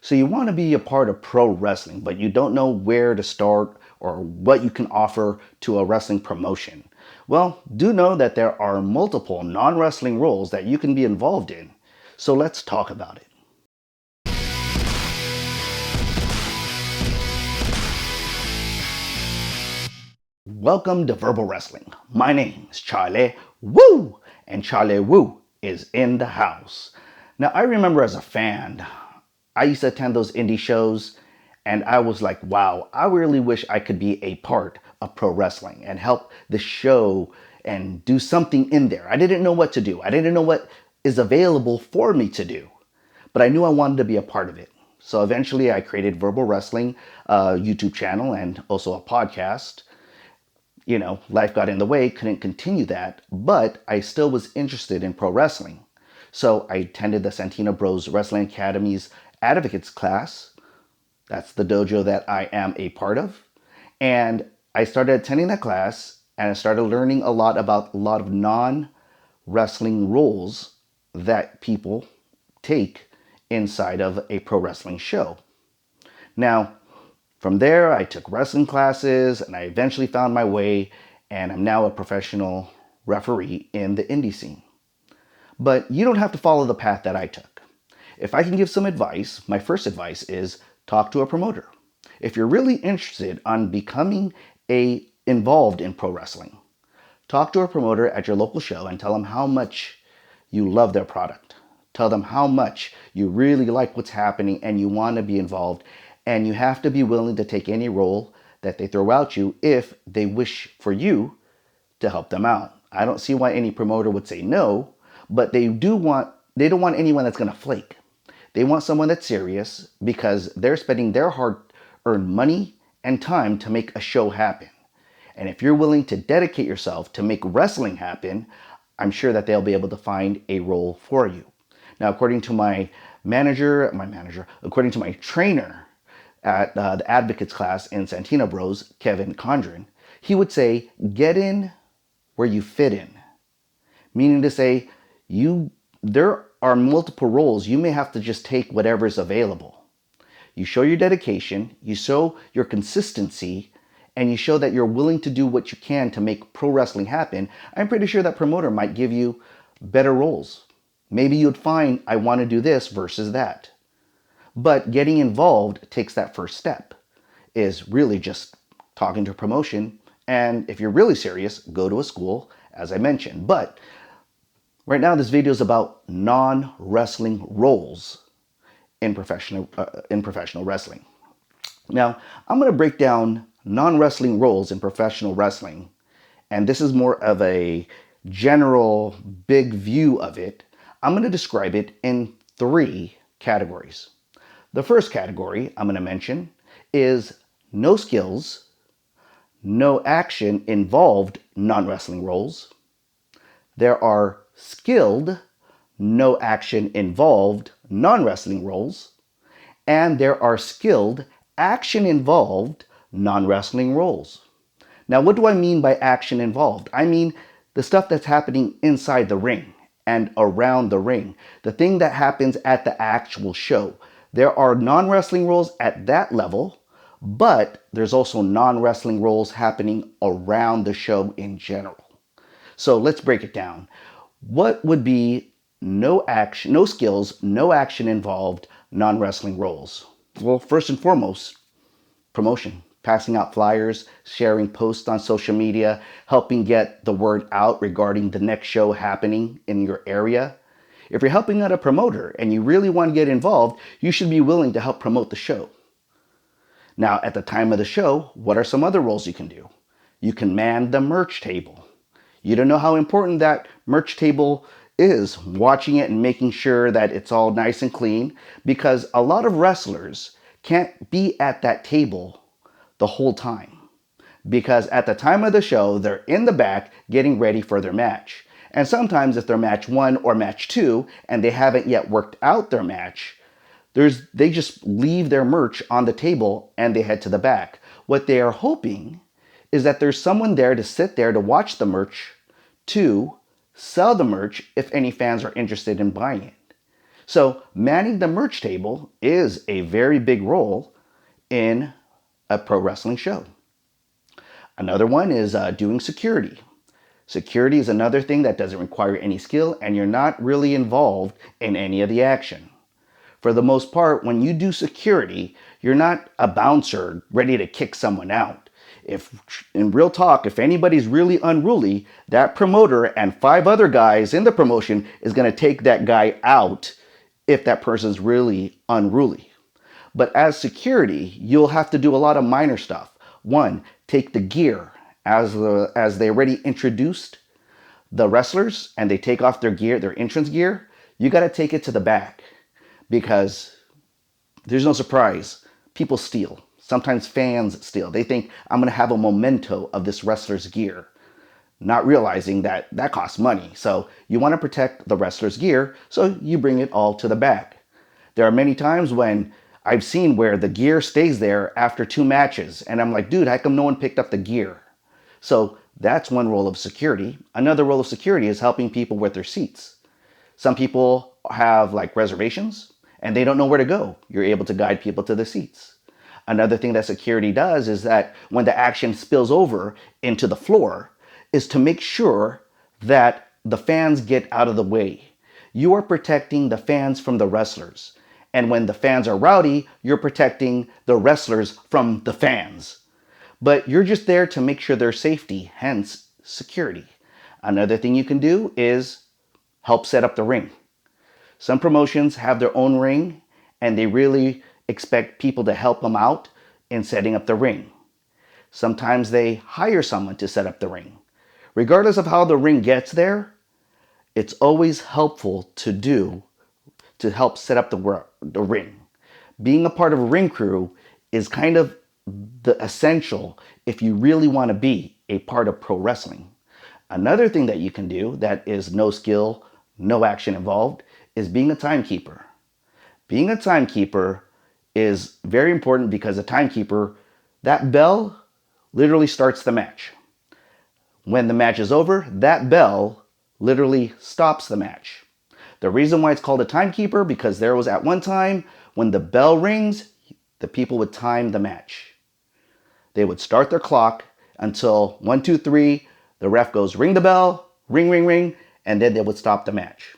So you want to be a part of pro wrestling, but you don't know where to start or what you can offer to a wrestling promotion. Well, do know that there are multiple non-wrestling roles that you can be involved in. So let's talk about it. Welcome to Verbal Wrestling. My name is Charlie Woo, and Charlie Woo is in the house. Now, I remember as a fan, I used to attend those indie shows, and I was like, wow, I really wish I could be a part of pro wrestling and help the show and do something in there. I didn't know what to do, I didn't know what is available for me to do, but I knew I wanted to be a part of it. So eventually, I created Verbal Wrestling YouTube channel and also a podcast. Life got in the way, couldn't continue that, but I still was interested in pro wrestling. So I attended the Santino Bros Wrestling Academy's Advocates class. That's the dojo that I am a part of. And I started attending that class and I started learning a lot about a lot of non-wrestling roles that people take inside of a pro wrestling show. Now, from there, I took wrestling classes and I eventually found my way, and I'm now a professional referee in the indie scene. But you don't have to follow the path that I took. If I can give some advice, my first advice is talk to a promoter. If you're really interested on becoming involved in pro wrestling, talk to a promoter at your local show and tell them how much you love their product. Tell them how much you really like what's happening and you want to be involved. And you have to be willing to take any role that they throw at you if they wish for you to help them out. I don't see why any promoter would say no, but they don't want anyone that's going to flake. They want someone that's serious because they're spending their hard-earned money and time to make a show happen. And if you're willing to dedicate yourself to make wrestling happen, I'm sure that they'll be able to find a role for you. Now, according to according to my trainer at the Advocates class in Santino Bros, Kevin Condren, he would say, get in where you fit in. Meaning to say, there are multiple roles. You may have to just take whatever's available. You show your dedication, you show your consistency, and you show that you're willing to do what you can to make pro wrestling happen. I'm pretty sure that promoter might give you better roles. Maybe you'd find, I want to do this versus that. But getting involved takes that first step, is really just talking to a promotion. And if you're really serious, go to a school, as I mentioned. But right now, this video is about non-wrestling roles in professional wrestling. Now, I'm going to break down non-wrestling roles in professional wrestling. And this is more of a general, big view of it. I'm going to describe it in 3 categories. The first category I'm going to mention is no skills, no action involved non-wrestling roles. There are skilled, no action involved non-wrestling roles. And there are skilled, action involved non-wrestling roles. Now, what do I mean by action involved? I mean the stuff that's happening inside the ring and around the ring, the thing that happens at the actual show. There are non-wrestling roles at that level, but there's also non-wrestling roles happening around the show in general. So let's break it down. What would be no action, no skills, no action involved non-wrestling roles? Well, first and foremost, promotion. Passing out flyers, sharing posts on social media, helping get the word out regarding the next show happening in your area. If you're helping out a promoter and you really want to get involved, you should be willing to help promote the show. Now, at the time of the show, what are some other roles you can do? You can man the merch table. You don't know how important that merch table is, watching it and making sure that it's all nice and clean, because a lot of wrestlers can't be at that table the whole time. Because at the time of the show, they're in the back getting ready for their match. And sometimes if they're match 1 or match 2 and they haven't yet worked out their match, they just leave their merch on the table and they head to the back. What they are hoping is that there's someone there to sit there to watch the merch, to sell the merch if any fans are interested in buying it. So manning the merch table is a very big role in a pro wrestling show. Another one is doing security. Security is another thing that doesn't require any skill and you're not really involved in any of the action. For the most part, when you do security, you're not a bouncer ready to kick someone out. If, in real talk, if anybody's really unruly, that promoter and 5 other guys in the promotion is going to take that guy out if that person's really unruly. But as security, you'll have to do a lot of minor stuff. One, take the gear as they already introduced the wrestlers and they take off their gear, their entrance gear. You got to take it to the back because there's no surprise. People steal. Sometimes fans steal. They think I'm going to have a memento of this wrestler's gear, not realizing that that costs money. So you want to protect the wrestler's gear, so you bring it all to the back. There are many times when I've seen where the gear stays there after 2 matches, and I'm like, dude, how come no one picked up the gear? So that's one role of security. Another role of security is helping people with their seats. Some people have like reservations and they don't know where to go. You're able to guide people to the seats. Another thing that security does is that when the action spills over into the floor is to make sure that the fans get out of the way. You are protecting the fans from the wrestlers. And when the fans are rowdy, you're protecting the wrestlers from the fans. But you're just there to make sure their safety, hence security. Another thing you can do is help set up the ring. Some promotions have their own ring and they really expect people to help them out in setting up the ring. Sometimes they hire someone to set up the ring. Regardless of how the ring gets there, it's always helpful to help set up the ring. Being a part of a ring crew is kind of the essential if you really want to be a part of pro wrestling. Another thing that you can do that is no skill, no action involved is being a timekeeper. Being a timekeeper is very important because a timekeeper, that bell literally starts the match. When the match is over, that bell literally stops the match. The reason why it's called a timekeeper because there was at one time when the bell rings, the people would time the match. They would start their clock until 1, 2, 3, the ref goes ring the bell, ring, ring, ring, and then they would stop the match.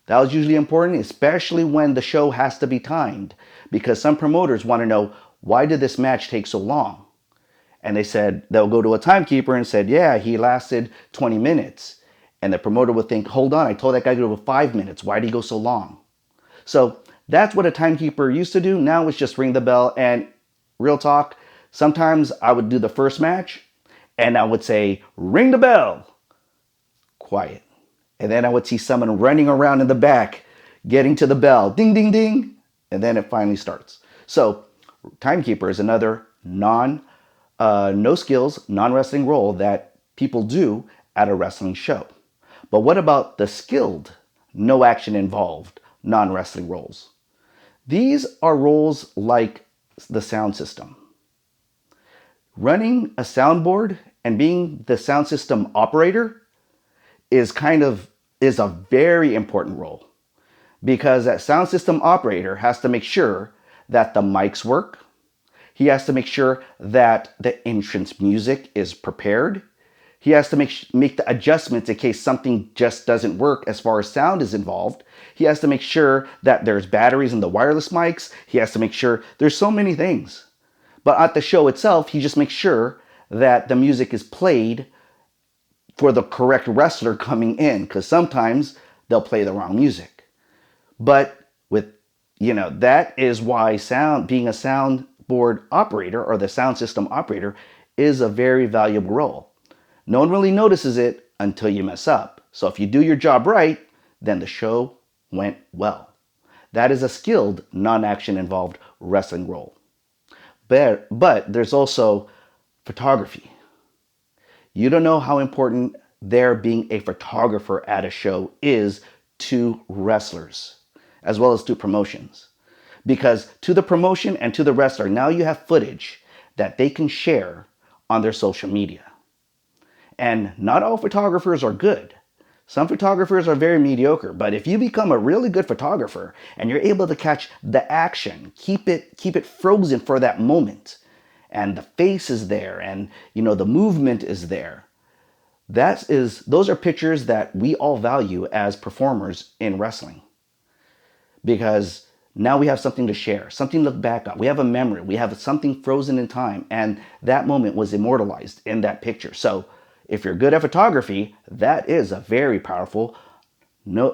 That was usually important, especially when the show has to be timed, because some promoters want to know, why did this match take so long? And they'll go to a timekeeper and said, yeah, he lasted 20 minutes. And the promoter would think, hold on, I told that guy to go 5 minutes. Why did he go so long? So that's what a timekeeper used to do. Now it's just ring the bell. And real talk, sometimes I would do the first match and I would say, ring the bell. Quiet. And then I would see someone running around in the back, getting to the bell, ding, ding, ding. And then it finally starts. So timekeeper is another no skills, non-wrestling role that people do at a wrestling show. But what about the skilled, no action involved, non-wrestling roles? These are roles like the sound system. Running a soundboard and being the sound system operator is a very important role because that sound system operator has to make sure that the mics work. He has to make sure that the entrance music is prepared. He has to make the adjustments in case something just doesn't work as far as sound is involved. He has to make sure that there's batteries in the wireless mics. He has to make sure there's so many things. But at the show itself, he just makes sure that the music is played for the correct wrestler coming in, because sometimes they'll play the wrong music. But that is why being a soundboard operator or the sound system operator is a very valuable role. No one really notices it until you mess up. So if you do your job right, then the show went well. That is a skilled, non-action involved wrestling role. But there's also photography. You don't know how important there being a photographer at a show is to wrestlers, as well as to promotions. Because to the promotion and to the wrestler, now you have footage that they can share on their social media. And not all photographers are good. Some photographers are very mediocre, but if you become a really good photographer and you're able to catch the action, keep it frozen for that moment, and the face is there, and the movement is there. Those are pictures that we all value as performers in wrestling, because now we have something to share, something to look back on. We have a memory. We have something frozen in time, and that moment was immortalized in that picture. So if you're good at photography, that is a very powerful,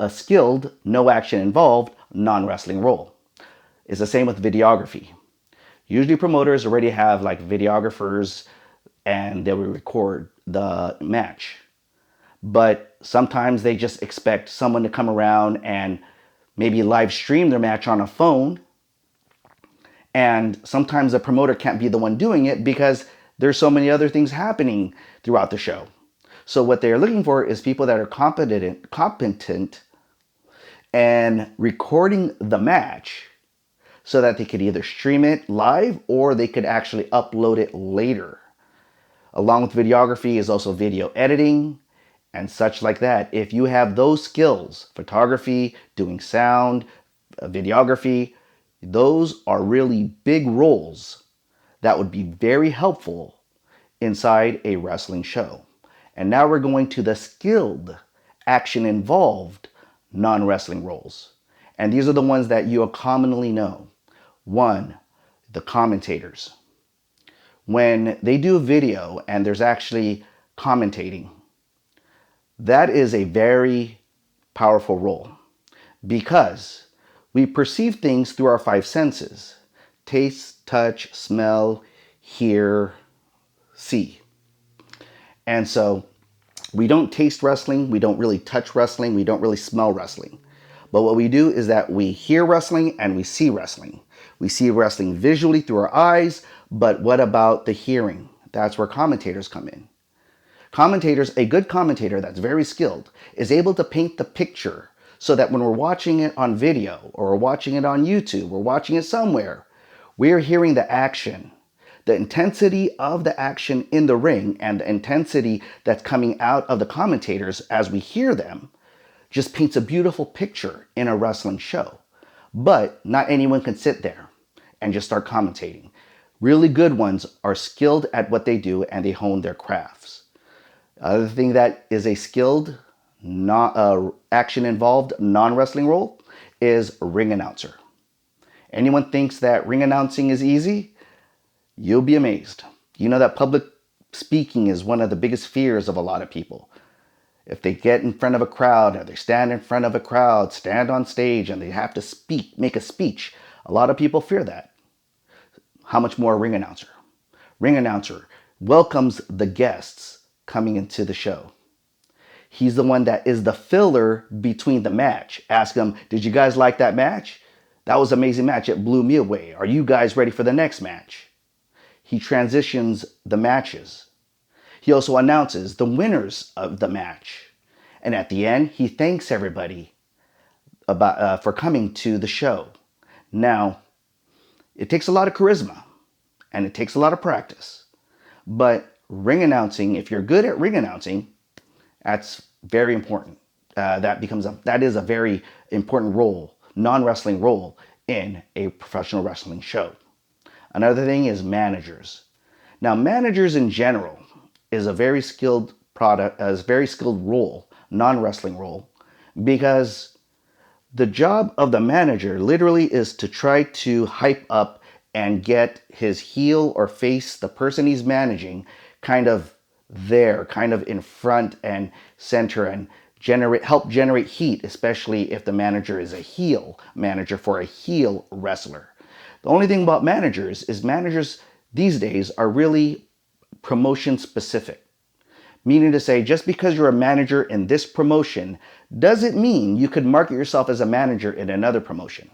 a skilled, no action involved, non-wrestling role. It's the same with videography. Usually promoters already have like videographers and they will record the match. But sometimes they just expect someone to come around and maybe live stream their match on a phone. And sometimes the promoter can't be the one doing it because there's so many other things happening throughout the show. So what they're looking for is people that are competent and recording the match so that they could either stream it live or they could actually upload it later. Along with videography is also video editing and such like that. If you have those skills, photography, doing sound, videography, those are really big roles that would be very helpful inside a wrestling show. And now we're going to the skilled, action involved, non-wrestling roles. And these are the ones that you commonly know. One, the commentators. When they do a video and there's actually commentating, that is a very powerful role because we perceive things through our five senses: taste, touch, smell, hear, see. And so we don't taste wrestling, we don't really touch wrestling, we don't really smell wrestling. But what we do is that we hear wrestling and we see wrestling. We see wrestling visually through our eyes, but what about the hearing? That's where commentators come in. Commentators, a good commentator that's very skilled, is able to paint the picture so that when we're watching it on video or we're watching it on YouTube or watching it somewhere, we're hearing the action, the intensity of the action in the ring and the intensity that's coming out of the commentators as we hear them just paints a beautiful picture in a wrestling show. But not anyone can sit there and just start commentating. Really good ones are skilled at what they do and they hone their crafts. Other thing that is a skilled, action involved, non-wrestling role is ring announcer. Anyone thinks that ring announcing is easy? You'll be amazed. You know that public speaking is one of the biggest fears of a lot of people. If they get in front of a crowd or they stand in front of a crowd, stand on stage and they have to speak, make a speech, a lot of people fear that. How much more a ring announcer? Ring announcer welcomes the guests coming into the show. He's the one that is the filler between the match. Ask them, did you guys like that match? That was an amazing match. It blew me away. Are you guys ready for the next match? He transitions the matches. He also announces the winners of the match. And at the end, he thanks everybody for coming to the show. Now, it takes a lot of charisma and it takes a lot of practice. But ring announcing, if you're good at ring announcing, that's very important. That is a very important role, non-wrestling role in a professional wrestling show. Another thing is managers. Now, managers in general is a very skilled role, non-wrestling role, because the job of the manager literally is to try to hype up and get his heel or face, the person he's managing, kind of there, kind of in front and center, and help generate heat, especially if the manager is a heel manager for a heel wrestler. The only thing about managers is managers these days are really promotion specific. Meaning to say, just because you're a manager in this promotion doesn't mean you could market yourself as a manager in another promotion.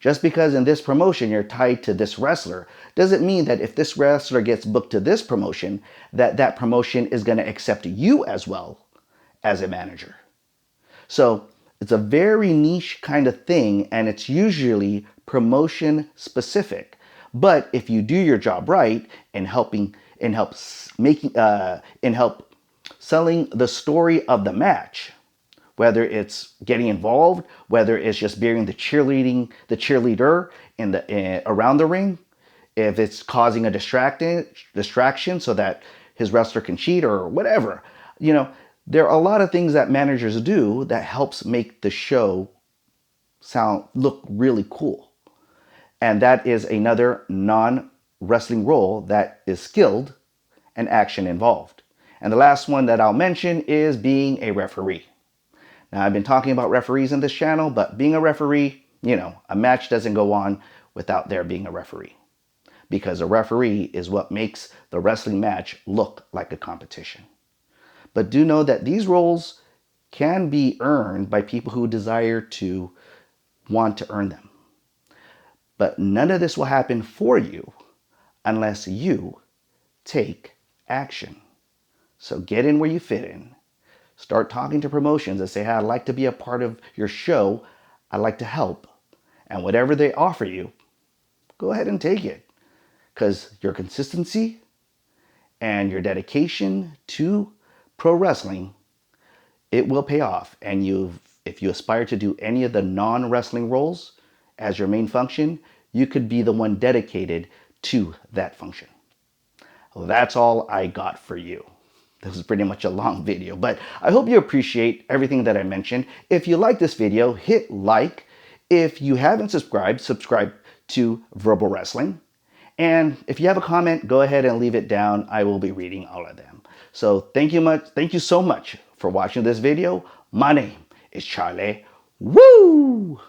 Just because in this promotion you're tied to this wrestler doesn't mean that if this wrestler gets booked to this promotion, that promotion is going to accept you as well as a manager. So it's a very niche kind of thing, and it's usually promotion specific. But if you do your job right in help selling the story of the match, whether it's getting involved, whether it's just being the cheerleader in the around the ring, if it's causing a distraction so that his wrestler can cheat or whatever. You know, there are a lot of things that managers do that helps make the show look really cool. And that is another non-wrestling role that is skilled and action involved. And the last one that I'll mention is being a referee. Now, I've been talking about referees in this channel, but being a referee, a match doesn't go on without there being a referee. Because a referee is what makes the wrestling match look like a competition. But do know that these roles can be earned by people who desire to want to earn them. But none of this will happen for you unless you take action. So get in where you fit in. Start talking to promotions and say, hey, I'd like to be a part of your show. I'd like to help. And whatever they offer you, go ahead and take it. Because your consistency and your dedication to pro wrestling, it will pay off. And if you aspire to do any of the non-wrestling roles as your main function, you could be the one dedicated to that function. Well, that's all I got for you. This is pretty much a long video, but I hope you appreciate everything that I mentioned. If you like this video, hit like. If you haven't subscribed, subscribe to Verbal Wrestling. And if you have a comment, go ahead and leave it down. I will be reading all of them. So thank you so much for watching this video. My name is Charlie. Woo!